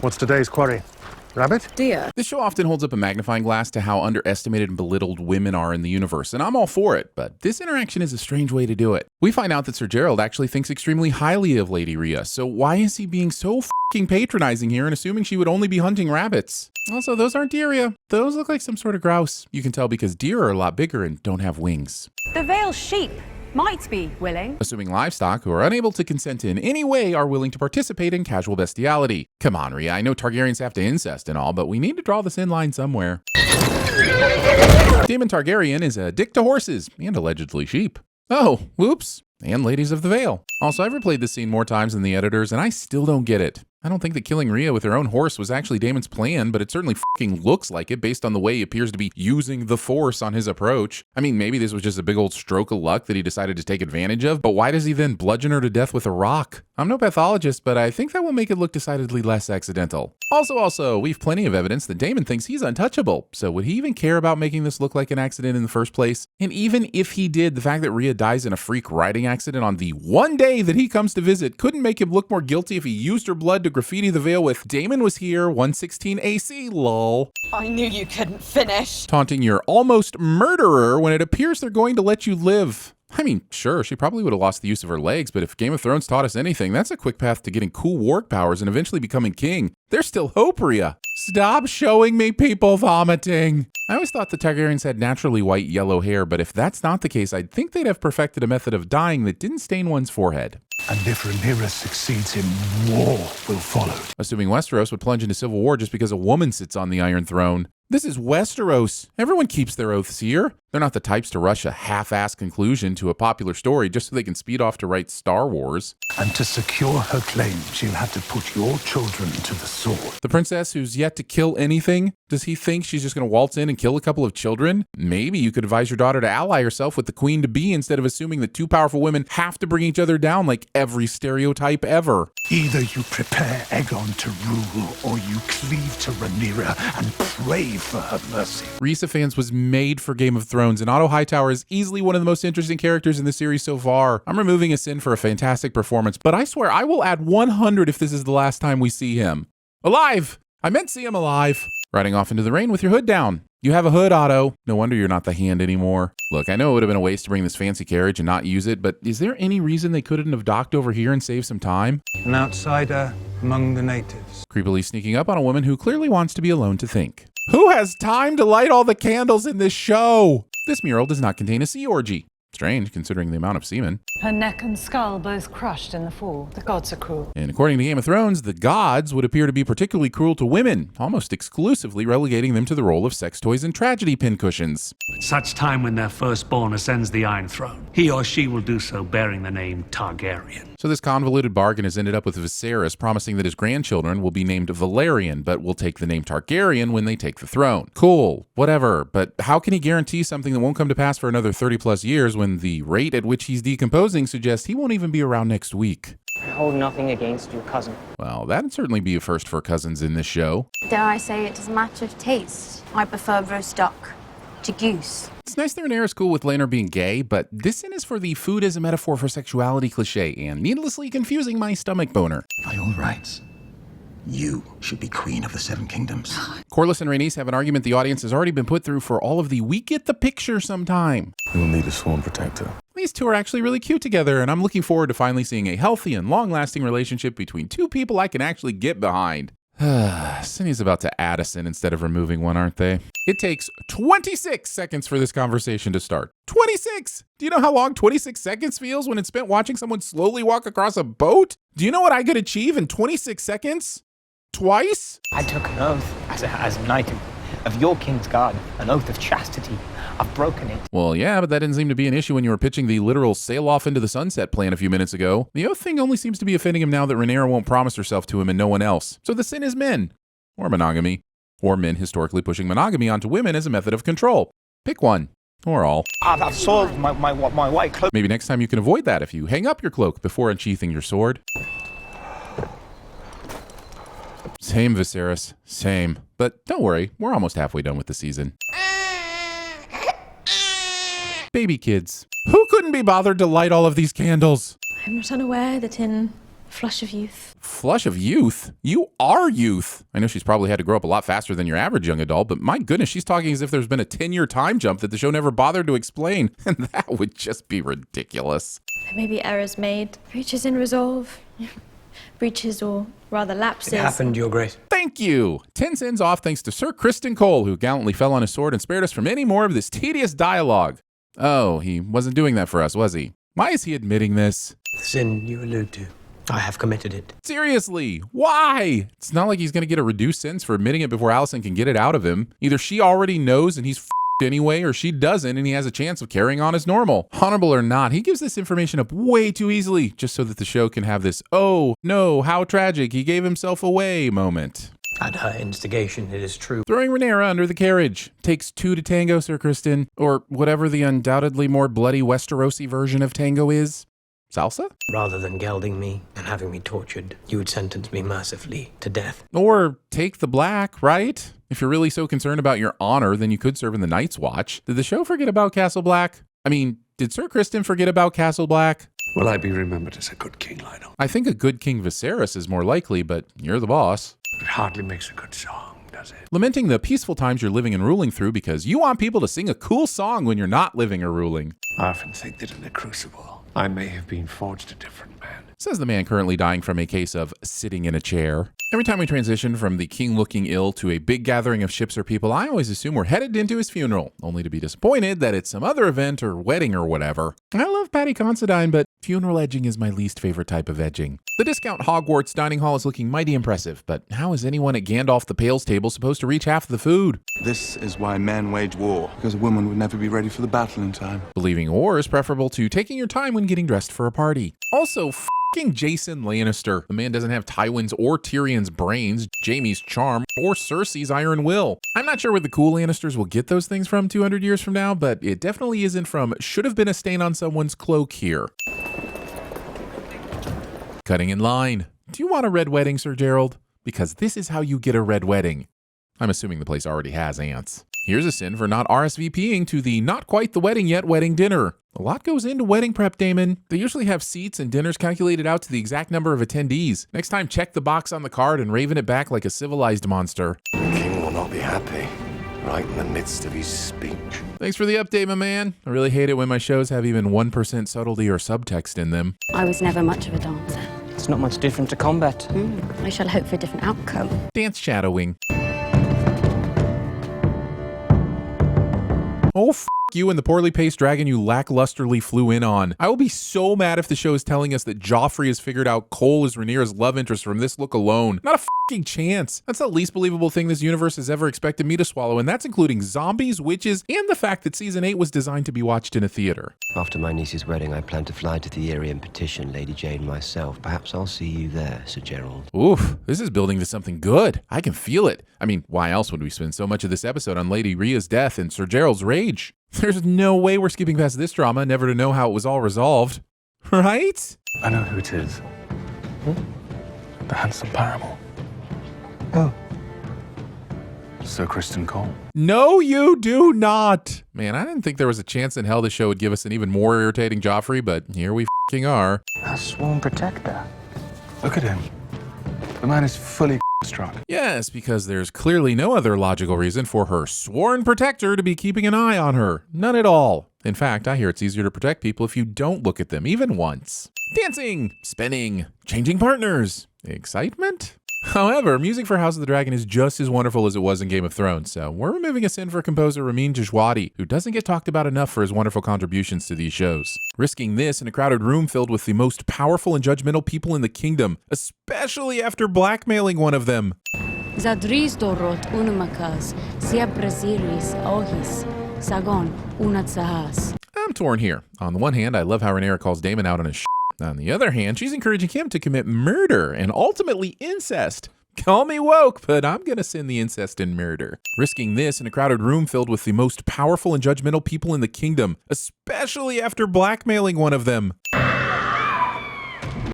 What's today's quarry? Rabbit? Dear. This show often holds up a magnifying glass to how underestimated and belittled women are in the universe, and I'm all for it, but this interaction is a strange way to do it. We find out that Sir Gerald actually thinks extremely highly of Lady Rhea, so why is he being so f***ing patronizing here and assuming she would only be hunting rabbits? Also, those aren't deer, Rhea. Those look like some sort of grouse. You can tell because deer are a lot bigger and don't have wings. The Vale sheep might be willing. Assuming livestock who are unable to consent in any way are willing to participate in casual bestiality. Come on, Rhea, I know Targaryens have to incest and all, but we need to draw this in line somewhere. Daemon Targaryen is a dick to horses and allegedly sheep. Oh, whoops. And ladies of the Vale. Also, I've replayed this scene more times than the editors, and I still don't get it. I don't think that killing Rhea with her own horse was actually Daemon's plan, but it certainly fucking looks like it based on the way he appears to be using the Force on his approach. I mean, maybe this was just a big old stroke of luck that he decided to take advantage of, but why does he then bludgeon her to death with a rock? I'm no pathologist, but I think that will make it look decidedly less accidental. Also, we've plenty of evidence that Daemon thinks he's untouchable, so would he even care about making this look like an accident in the first place? And even if he did, the fact that Rhea dies in a freak riding accident on the one day that he comes to visit couldn't make him look more guilty if he used her blood to graffiti the Vale with "Daemon was here, 116 AC, lol." I knew you couldn't finish. Taunting your almost murderer when it appears they're going to let you live. I mean, sure, she probably would have lost the use of her legs, but if Game of Thrones taught us anything, that's a quick path to getting cool warg powers and eventually becoming king. There's still hope, Rhea. Stop showing me people vomiting. I always thought the Targaryens had naturally white yellow hair, but if that's not the case, I'd think they'd have perfected a method of dyeing that didn't stain one's forehead. And if Rhaenyra succeeds in war, will follow. Assuming Westeros would plunge into civil war just because a woman sits on the Iron Throne. This is Westeros. Everyone keeps their oaths here. They're not the types to rush a half-assed conclusion to a popular story just so they can speed off to write Star Wars. And to secure her claim, she'll have to put your children to the sword. The princess who's yet to kill anything? Does he think she's just going to waltz in and kill a couple of children? Maybe you could advise your daughter to ally herself with the queen-to-be instead of assuming that two powerful women have to bring each other down like every stereotype ever. Either you prepare Aegon to rule, or you cleave to Rhaenyra and pray for her mercy. Rhea fans was made for Game of Thrones, and Otto Hightower is easily one of the most interesting characters in the series so far. I'm removing a sin for a fantastic performance, but I swear I will add 100 if this is the last time we see him. Alive! I meant see him alive. Riding off into the rain with your hood down. You have a hood, Otto. No wonder you're not the Hand anymore. Look, I know it would have been a waste to bring this fancy carriage and not use it, but is there any reason they couldn't have docked over here and saved some time? An outsider among the natives. Creepily sneaking up on a woman who clearly wants to be alone to think. Who has time to light all the candles in this show? This mural does not contain a sea orgy. Strange, considering the amount of semen. Her neck and skull both crushed in the fall. The gods are cruel. And according to Game of Thrones, the gods would appear to be particularly cruel to women, almost exclusively relegating them to the role of sex toys and tragedy pincushions. At such time when their firstborn ascends the Iron Throne, he or she will do so bearing the name Targaryen. So this convoluted bargain has ended up with Viserys promising that his grandchildren will be named Valerian, but will take the name Targaryen when they take the throne. Cool, whatever, but how can he guarantee something that won't come to pass for another 30 plus years when the rate at which he's decomposing suggests he won't even be around next week? I hold nothing against your cousin. Well, that'd certainly be a first for cousins in this show. Dare I say it is a matter of taste? I prefer roast duck to goose. It's nice that Rhaenyra's cool with Laenor being gay, but this sin is for the food as a metaphor for sexuality cliche and needlessly confusing my stomach boner. By all rights, you should be queen of the Seven Kingdoms. Corlys and Rhaenys have an argument the audience has already been put through for all of the we get the picture sometime. You'll need a sworn protector. These two are actually really cute together, and I'm looking forward to finally seeing a healthy and long-lasting relationship between two people I can actually get behind. Cindy's about to add a sin instead of removing one, aren't they? It takes 26 seconds for this conversation to start. 26! Do you know how long 26 seconds feels when it's spent watching someone slowly walk across a boat? Do you know what I could achieve in 26 seconds? Twice? I took an oath as a knight of your king's guard, an oath of chastity. I've broken it. Well, yeah, but that didn't seem to be an issue when you were pitching the literal sail off into the sunset plan a few minutes ago. The oath thing only seems to be offending him now that Rhaenyra won't promise herself to him and no one else. So the sin is men. Or monogamy. Or men historically pushing monogamy onto women as a method of control. Pick one. Or all. I've soiled my white cloak. Maybe next time you can avoid that if you hang up your cloak before unsheathing your sword. Same, Viserys. Same. But don't worry, we're almost halfway done with the season. Baby kids. Who couldn't be bothered to light all of these candles? I'm not unaware that in Flush of youth. Flush of youth? You are youth. I know she's probably had to grow up a lot faster than your average young adult, but my goodness, she's talking as if there's been a 10-year time jump that the show never bothered to explain, and that would just be ridiculous. There may be errors made, breaches in resolve, breaches or rather lapses. It happened, Your Grace. Thank you. 10 sins off thanks to Sir Criston Cole, who gallantly fell on his sword and spared us from any more of this tedious dialogue. Oh, he wasn't doing that for us, was he? Why is he admitting this? The sin you allude to, I have committed it. Seriously, why? It's not like he's going to get a reduced sentence for admitting it before Allison can get it out of him. Either she already knows and he's f***ed anyway, or she doesn't and he has a chance of carrying on as normal. Honorable or not, he gives this information up way too easily, just so that the show can have this, oh, no, how tragic, he gave himself away moment. At her instigation, it is true. Throwing Rhaenyra under the carriage. Takes two to tango, Sir Criston. Or whatever the undoubtedly more bloody Westerosi version of tango is. Salsa? Rather than gelding me and having me tortured, you would sentence me mercifully to death. Or take the black, right? If you're really so concerned about your honor, then you could serve in the Night's Watch. Did the show forget about Castle Black? I mean, did Sir Criston forget about Castle Black? Will I be remembered as a good king, Lionel? I think a good King Viserys is more likely, but you're the boss. It hardly makes a good song, does it? Lamenting the peaceful times you're living and ruling through because you want people to sing a cool song when you're not living or ruling. I often think that in the Crucible, I may have been forged a different man. Says the man currently dying from a case of sitting in a chair. Every time we transition from the king looking ill to a big gathering of ships or people, I always assume we're headed into his funeral, only to be disappointed that it's some other event or wedding or whatever. I love Patty Considine, but funeral edging is my least favorite type of edging. The discount Hogwarts dining hall is looking mighty impressive, but how is anyone at Gandalf the Pale's table supposed to reach half of the food? This is why men wage war, because a woman would never be ready for the battle in time. Believing war is preferable to taking your time when getting dressed for a party. Also, f***ing Jason Lannister. The man doesn't have Tywin's or Tyrion's brains, Jaime's charm, or Cersei's iron will. I'm not sure where the cool Lannisters will get those things from 200 years from now, but it definitely isn't from should have been a stain on someone's cloak here. Cutting in line. Do you want a red wedding, Sir Gerald? Because this is how you get a red wedding. I'm assuming the place already has ants. Here's a sin for not RSVPing to the not quite the wedding yet wedding dinner. A lot goes into wedding prep, Daemon. They usually have seats and dinners calculated out to the exact number of attendees. Next time, check the box on the card and raven it back like a civilized monster. The king will not be happy, right in the midst of his speech. Thanks for the update, my man. I really hate it when my shows have even 1% subtlety or subtext in them. I was never much of a dancer. It's not much different to combat. I shall hope for a different outcome. Dance shadowing. Oh, f*** you and the poorly paced dragon you lacklusterly flew in on. I will be so mad if the show is telling us that Joffrey has figured out Cole is Rhaenyra's love interest from this look alone. Not a f***ing chance. That's the least believable thing this universe has ever expected me to swallow, and that's including zombies, witches, and the fact that Season 8 was designed to be watched in a theater. After my niece's wedding, I plan to fly to the area and petition Lady Jane myself. Perhaps I'll see you there, Sir Gerald. Oof, this is building to something good. I can feel it. I mean, why else would we spend so much of this episode on Lady Rhea's death and Sir Gerald's rage? There's no way we're skipping past this drama, never to know how it was all resolved. Right? I know who it is. The handsome paramour. Oh. Sir Criston Cole. No, you do not. Man, I didn't think there was a chance in hell this show would give us an even more irritating Joffrey, but here we f***ing are. Our sworn protector. Look at him. The man is fully struck. Yes, because there's clearly no other logical reason for her sworn protector to be keeping an eye on her. None at all. In fact, I hear it's easier to protect people if you don't look at them even once. Dancing, spinning, changing partners, excitement. However, music for House of the Dragon is just as wonderful as it was in Game of Thrones, so we're removing a sin for composer Ramin Djawadi, who doesn't get talked about enough for his wonderful contributions to these shows. Risking this in a crowded room filled with the most powerful and judgmental people in the kingdom, especially after blackmailing one of them. Zadris dorot unumakas, sia brasilis ohis, sagon unatsahas. I'm torn here. On the one hand, I love how Rhaenyra calls Daemon out on his shit. On the other hand, she's encouraging him to commit murder and ultimately incest. Call me woke, but I'm gonna send the incest and murder. Risking this in a crowded room filled with the most powerful and judgmental people in the kingdom, especially after blackmailing one of them.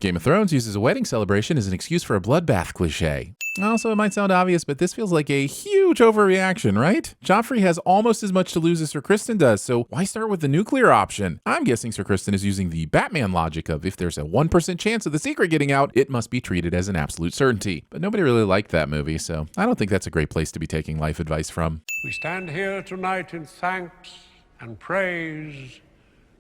Game of Thrones uses a wedding celebration as an excuse for a bloodbath cliche. Also, it might sound obvious, but this feels like a huge overreaction, right? Joffrey has almost as much to lose as Sir Criston does, so why start with the nuclear option? I'm guessing Sir Criston is using the Batman logic of if there's a 1% chance of the secret getting out, it must be treated as an absolute certainty. But nobody really liked that movie, so I don't think that's a great place to be taking life advice from. We stand here tonight in thanks and praise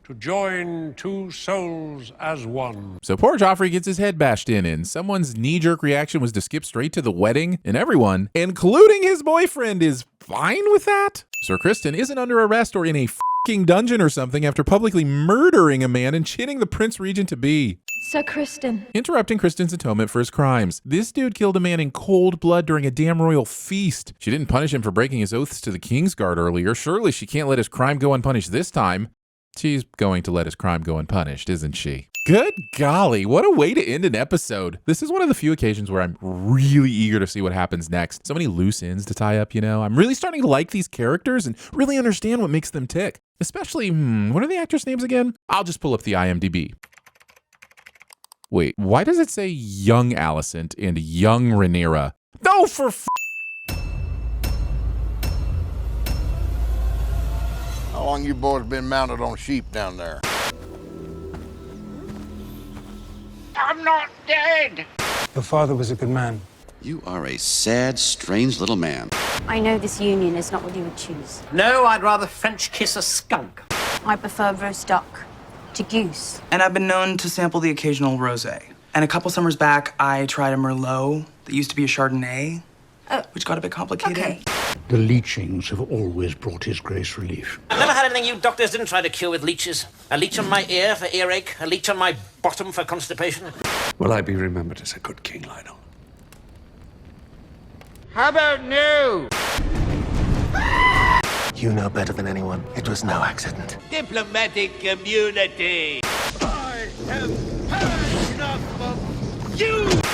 to join two souls as one. So poor Joffrey gets his head bashed in, and someone's knee-jerk reaction was to skip straight to the wedding, and everyone, including his boyfriend, is fine with that? Sir Criston isn't under arrest or in a f***ing dungeon or something after publicly murdering a man and shitting the Prince Regent-to-be. Sir Criston. Interrupting Criston's atonement for his crimes. This dude killed a man in cold blood during a damn royal feast. She didn't punish him for breaking his oaths to the Kingsguard earlier. Surely she can't let his crime go unpunished this time. She's going to let his crime go unpunished, isn't she? Good golly, what a way to end an episode. This is one of the few occasions where I'm really eager to see what happens next. So many loose ends to tie up, you know? I'm really starting to like these characters and really understand what makes them tick. Especially, what are the actors' names again? I'll just pull up the IMDb. Wait, why does it say young Alicent and young Rhaenyra? No, for How long you boys been mounted on sheep down there? I'm not dead! Your father was a good man. You are a sad, strange little man. I know this union is not what you would choose. No, I'd rather French kiss a skunk. I prefer roast duck to goose. And I've been known to sample the occasional rosé. And a couple summers back, I tried a Merlot that used to be a Chardonnay, which got a bit complicated. Okay. The leechings have always brought His Grace relief. I've never had anything you doctors didn't try to cure with leeches. A leech on my ear for earache, a leech on my bottom for constipation. Will I be remembered as a good king, Lionel? How about no? You know better than anyone. It was no accident. Diplomatic community. I have had enough of you!